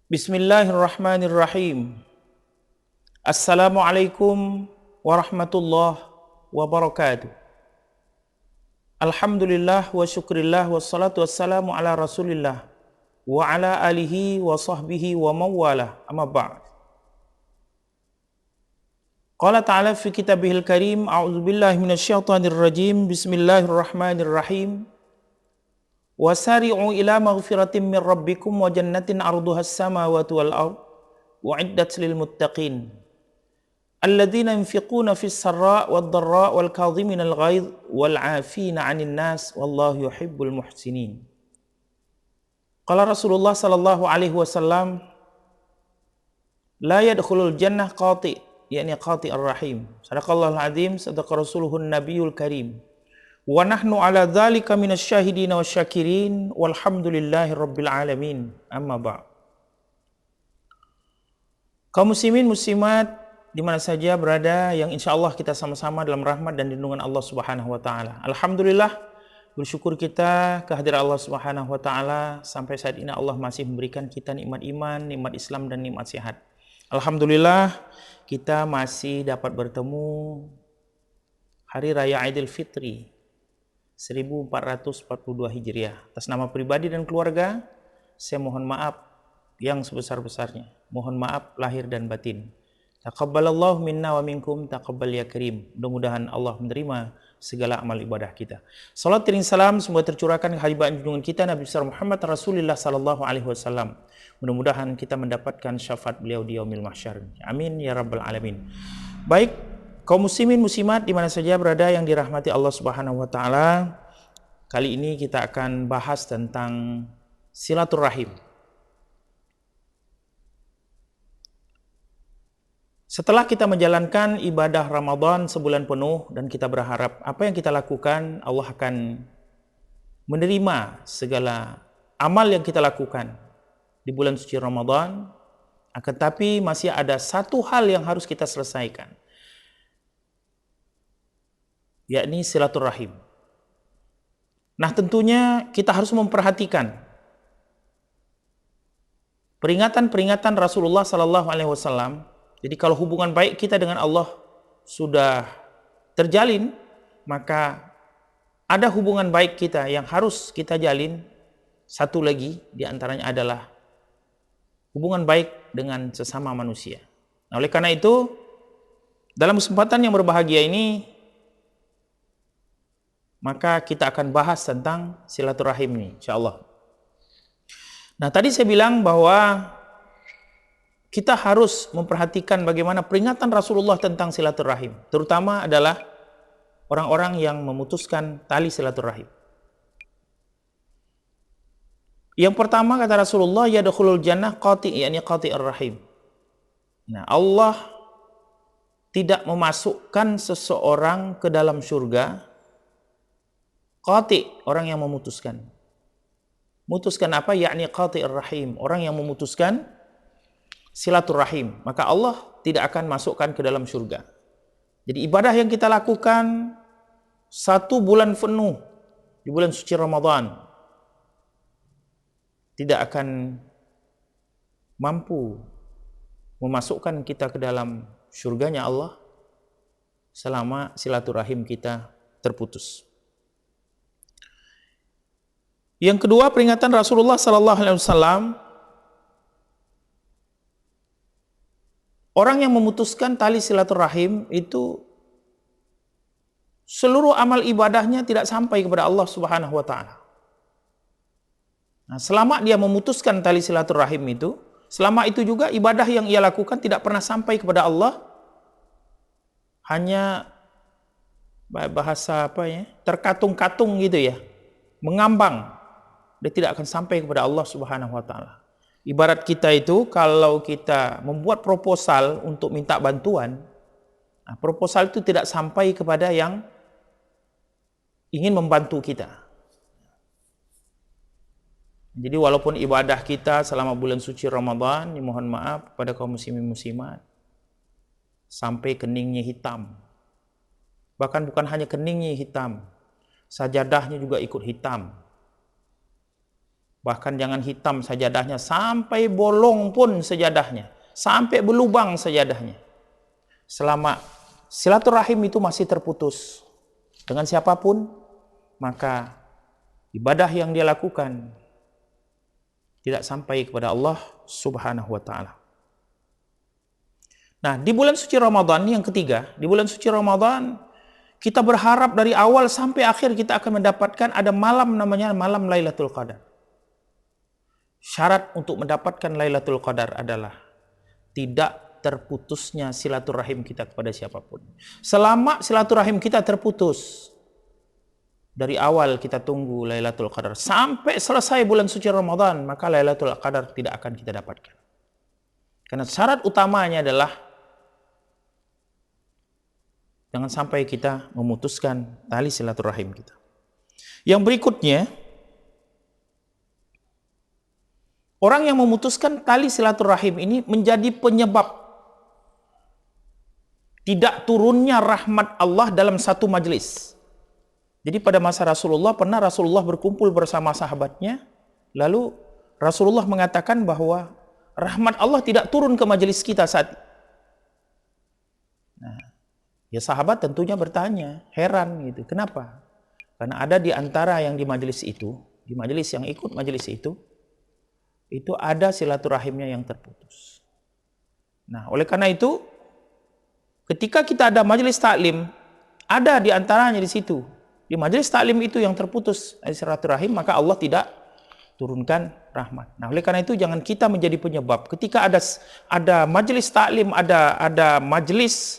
Bismillahirrahmanirrahim. Assalamualaikum warahmatullahi wabarakatuh. Alhamdulillah wa syukrillah wassalatu wassalamu ala rasulillah wa ala alihi wa sahbihi wa mawalah amma ba'd. Qala ta'ala fi kitabihil karim, a'udzu billahi minasyaitonir rajim. Bismillahirrahmanirrahim. Wasari'u ila maghfiratin min rabbikum wa jannatin 'arduhas samawati wal ard u'iddat lil muttaqin alladzina yunfiquna fis sarra' wad dharra' wal kadhimina al ghaidh wal 'afina 'anil nas wallahu yuhibbul muhsinin. Qala Rasulullah sallallahu alaihi wasallam, la yadkhulul jannah qati', yakni qati'ur rahim. Sadaqallahul azim, sadaqa rasuluhun nabiyul karim. Wa nahnu ala dzalika minasyahidin wasyakirin walhamdulillahi rabbil alamin. Amma ba'd. Kaum muslimin muslimat di mana saja berada yang insyaallah kita sama-sama dalam rahmat dan lindungan Allah Subhanahu wa taala. Alhamdulillah, bersyukur kita kehadiran Allah Subhanahu wa taala sampai saat ini Allah masih memberikan kita nikmat iman, nikmat Islam dan nikmat sehat. Alhamdulillah kita masih dapat bertemu hari raya Idul Fitri 1442 Hijriah. Atas nama pribadi dan keluarga, saya mohon maaf yang sebesar-besarnya. Mohon maaf lahir dan batin. Taqabbalallahu minna wa minkum, taqabbal ya karim. Mudah-mudahan Allah menerima segala amal ibadah kita. Salat dan salam semoga tercurahkan ke hadirat junjungan kita Nabi besar Muhammad Rasulullah sallallahu alaihi wasallam. Mudah-mudahan kita mendapatkan syafaat beliau di yaumil mahsyar. Amin ya rabbal alamin. Baik, kaum muslimin muslimat di mana saja berada yang dirahmati Allah Subhanahu wa taala, kali ini kita akan bahas tentang silaturahim. Setelah kita menjalankan ibadah Ramadan sebulan penuh dan kita berharap apa yang kita lakukan Allah akan menerima segala amal yang kita lakukan di bulan suci Ramadan, akan tapi masih ada satu hal yang harus kita selesaikan, yakni silaturahim. Nah, tentunya kita harus memperhatikan peringatan-peringatan Rasulullah sallallahu alaihi wasallam. Jadi kalau hubungan baik kita dengan Allah sudah terjalin, maka ada hubungan baik kita yang harus kita jalin. Satu lagi di antaranya adalah hubungan baik dengan sesama manusia. Nah, oleh karena itu, dalam kesempatan yang berbahagia ini, maka kita akan bahas tentang silaturahim ini, insyaallah. Nah, tadi saya bilang bahwa kita harus memperhatikan bagaimana peringatan Rasulullah tentang silaturahim, terutama adalah orang-orang yang memutuskan tali silaturahim. Yang pertama kata Rasulullah, yadkhulul jannah qati', yakni qati'ur rahim. Nah, Allah tidak memasukkan seseorang ke dalam surga qati', orang yang memutuskan. Memutuskan apa? Yakni qati'ur rahim, orang yang memutuskan silaturahim, maka Allah tidak akan masukkan ke dalam surga. Jadi ibadah yang kita lakukan satu bulan penuh di bulan suci Ramadan tidak akan mampu memasukkan kita ke dalam surganya Allah selama silaturahim kita terputus. Yang kedua, peringatan Rasulullah sallallahu alaihi wasallam, orang yang memutuskan tali silaturahim itu seluruh amal ibadahnya tidak sampai kepada Allah Subhanahu wa taala. Nah, selama dia memutuskan tali silaturahim itu, selama itu juga ibadah yang ia lakukan tidak pernah sampai kepada Allah. Hanya bahasa apa ya? Terkatung-katung gitu ya. Mengambang. Dia tidak akan sampai kepada Allah Subhanahu wa taala. Ibarat kita itu kalau kita membuat proposal untuk minta bantuan, nah, proposal itu tidak sampai kepada yang ingin membantu kita. Jadi walaupun ibadah kita selama bulan suci Ramadan, mohon maaf kepada kaum muslimin muslimat, sampai keningnya hitam. Bahkan bukan hanya keningnya hitam, sajadahnya juga ikut hitam. Bahkan jangan hitam sajadahnya, sampai bolong pun sajadahnya, sampai berlubang sajadahnya. Selama silaturahim itu masih terputus dengan siapapun, maka ibadah yang dia lakukan tidak sampai kepada Allah Subhanahu wa taala. Nah, di bulan suci Ramadan yang ketiga, di bulan suci Ramadan kita berharap dari awal sampai akhir kita akan mendapatkan ada malam namanya malam Lailatul Qadar. Syarat untuk mendapatkan Lailatul Qadar adalah tidak terputusnya silaturahim kita kepada siapapun. Selama silaturahim kita terputus, dari awal kita tunggu Lailatul Qadar sampai selesai bulan suci Ramadan, maka Lailatul Qadar tidak akan kita dapatkan. Karena syarat utamanya adalah jangan sampai kita memutuskan tali silaturahim kita. Yang berikutnya, orang yang memutuskan tali silaturahim ini menjadi penyebab tidak turunnya rahmat Allah dalam satu majelis. Jadi pada masa Rasulullah, pernah Rasulullah berkumpul bersama sahabatnya, lalu Rasulullah mengatakan bahwa rahmat Allah tidak turun ke majelis kita saat. Nah, ya sahabat tentunya bertanya, heran gitu, kenapa? Karena ada di antara yang di majelis itu, di majelis yang ikut majelis itu ada silaturahimnya yang terputus. Nah, oleh karena itu, ketika kita ada majelis taklim, ada di antaranya di situ, di majelis taklim itu yang terputus silaturahim, maka Allah tidak turunkan rahmat. Nah, oleh karena itu jangan kita menjadi penyebab. Ketika ada majelis taklim, ada majelis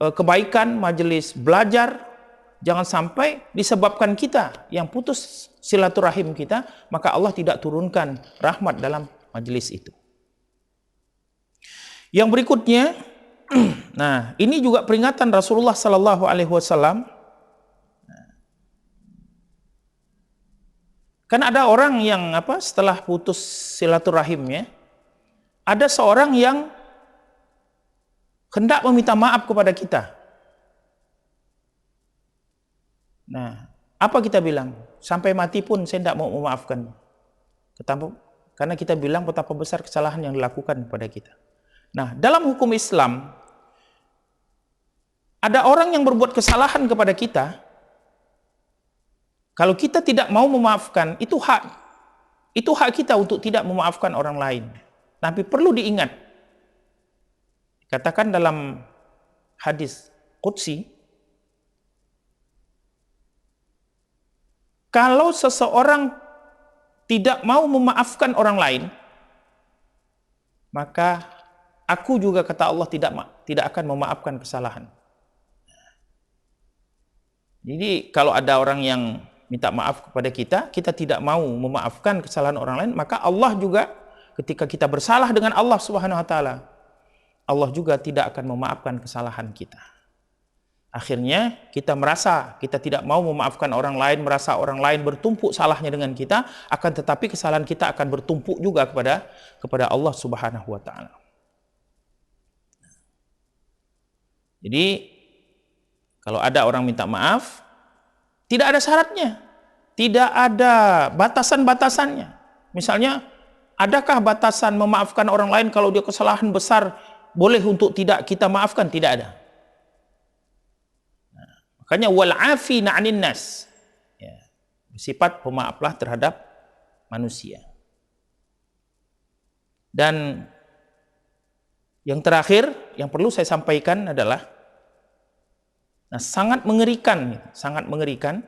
kebaikan, majelis belajar, jangan sampai disebabkan kita yang putus silaturahim kita, maka Allah tidak turunkan rahmat dalam majelis itu. Yang berikutnya, nah ini juga peringatan Rasulullah Sallallahu Alaihi Wasallam. Kan ada orang yang setelah putus silaturahimnya, ada seorang yang hendak meminta maaf kepada kita. Nah, apa kita bilang? Sampai mati pun saya tidak mau memaafkan. Karena kita bilang betapa besar kesalahan yang dilakukan kepada kita. Nah, dalam hukum Islam, ada orang yang berbuat kesalahan kepada kita, kalau kita tidak mau memaafkan, itu hak kita untuk tidak memaafkan orang lain. Tapi perlu diingat, katakan dalam hadis Qudsi, kalau seseorang tidak mau memaafkan orang lain, maka aku juga, kata Allah, tidak akan memaafkan kesalahan. Jadi kalau ada orang yang minta maaf kepada kita, kita tidak mau memaafkan kesalahan orang lain, maka Allah juga ketika kita bersalah dengan Allah Subhanahu wa taala, Allah juga tidak akan memaafkan kesalahan kita. Akhirnya kita merasa kita tidak mau memaafkan orang lain, merasa orang lain bertumpuk salahnya dengan kita, akan tetapi kesalahan kita akan bertumpuk juga kepada Allah Subhanahu wa taala. Jadi kalau ada orang minta maaf, tidak ada syaratnya, tidak ada batasan-batasannya. Misalnya, adakah batasan memaafkan orang lain kalau dia kesalahan besar boleh untuk tidak kita maafkan? Tidak ada. Nah, makanya wal afina 'anin nas, ya, sifat pemaaflah terhadap manusia. Dan yang terakhir yang perlu saya sampaikan adalah, nah, sangat mengerikan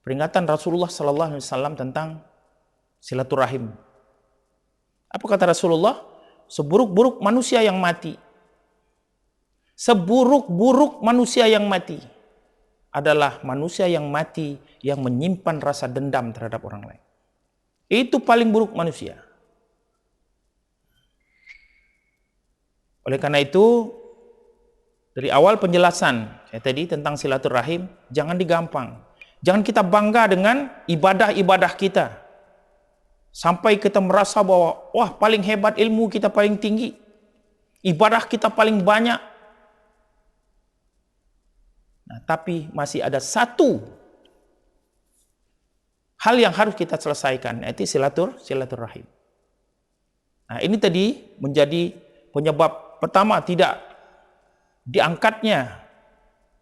peringatan Rasulullah Sallallahu Alaihi Wasallam tentang silaturahim. Apa kata Rasulullah? Seburuk-buruk manusia yang mati, seburuk-buruk manusia yang mati adalah manusia yang mati yang menyimpan rasa dendam terhadap orang lain. Itu paling buruk manusia. Oleh karena itu, dari awal penjelasan saya tadi tentang silaturahim, jangan digampang. Jangan kita bangga dengan ibadah-ibadah kita, sampai kita merasa bahwa wah, paling hebat, ilmu kita paling tinggi, ibadah kita paling banyak. Nah, tapi masih ada satu hal yang harus kita selesaikan, yaitu silaturahim. Nah, ini tadi menjadi penyebab pertama tidak diangkatnya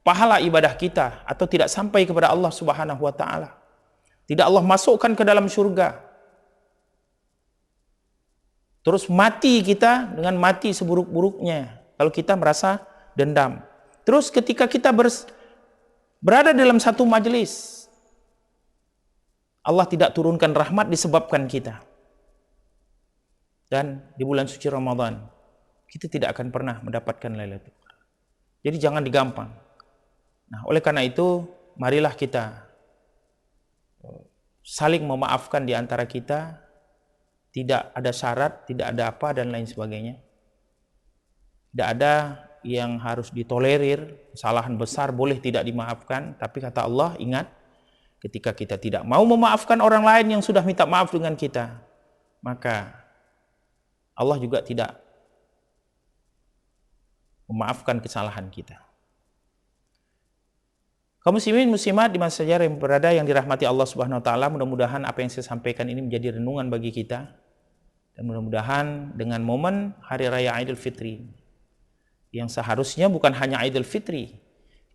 pahala ibadah kita atau tidak sampai kepada Allah Subhanahu wa taala. Tidak Allah masukkan ke dalam surga. Terus mati kita dengan mati seburuk-buruknya kalau kita merasa dendam. Terus ketika kita berada dalam satu majelis, Allah tidak turunkan rahmat disebabkan kita. Dan di bulan suci Ramadan, kita tidak akan pernah mendapatkan Lailatul Qadar. Jadi jangan digampang. Nah, oleh karena itu, marilah kita saling memaafkan di antara kita. Tidak ada syarat, tidak ada apa, dan lain sebagainya. Tidak ada yang harus ditolerir, kesalahan besar boleh tidak dimaafkan, tapi kata Allah, ingat, ketika kita tidak mau memaafkan orang lain yang sudah minta maaf dengan kita, maka Allah juga tidak memaafkan kesalahan kita. Kaum muslimin muslimat di mana saja yang berada yang dirahmati Allah Subhanahu wa taala, mudah-mudahan apa yang saya sampaikan ini menjadi renungan bagi kita, dan mudah-mudahan dengan momen hari raya Idul Fitri yang seharusnya bukan hanya Idul Fitri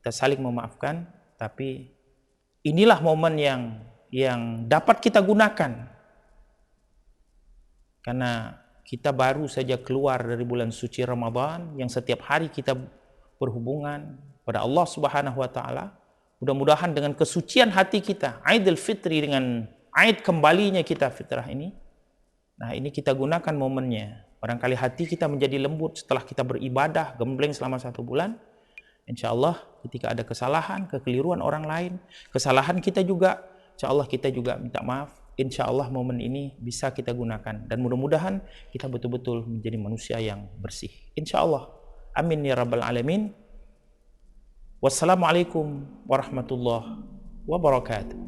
kita saling memaafkan, tapi inilah momen yang dapat kita gunakan, karena kita baru saja keluar dari bulan suci Ramadan yang setiap hari kita berhubungan pada Allah Subhanahu wa taala. Mudah-mudahan dengan kesucian hati kita, Idul Fitri dengan Aid kembalinya kita fitrah ini, nah ini kita gunakan momennya. Barangkali hati kita menjadi lembut setelah kita beribadah gembleng selama 1 bulan. Insya Allah ketika ada kesalahan, kekeliruan orang lain, kesalahan kita juga, insya Allah kita juga minta maaf. Insya Allah momen ini bisa kita gunakan. Dan mudah-mudahan kita betul-betul menjadi manusia yang bersih. Insya Allah. Amin ya rabbal alamin. Wassalamualaikum warahmatullahi wabarakatuh.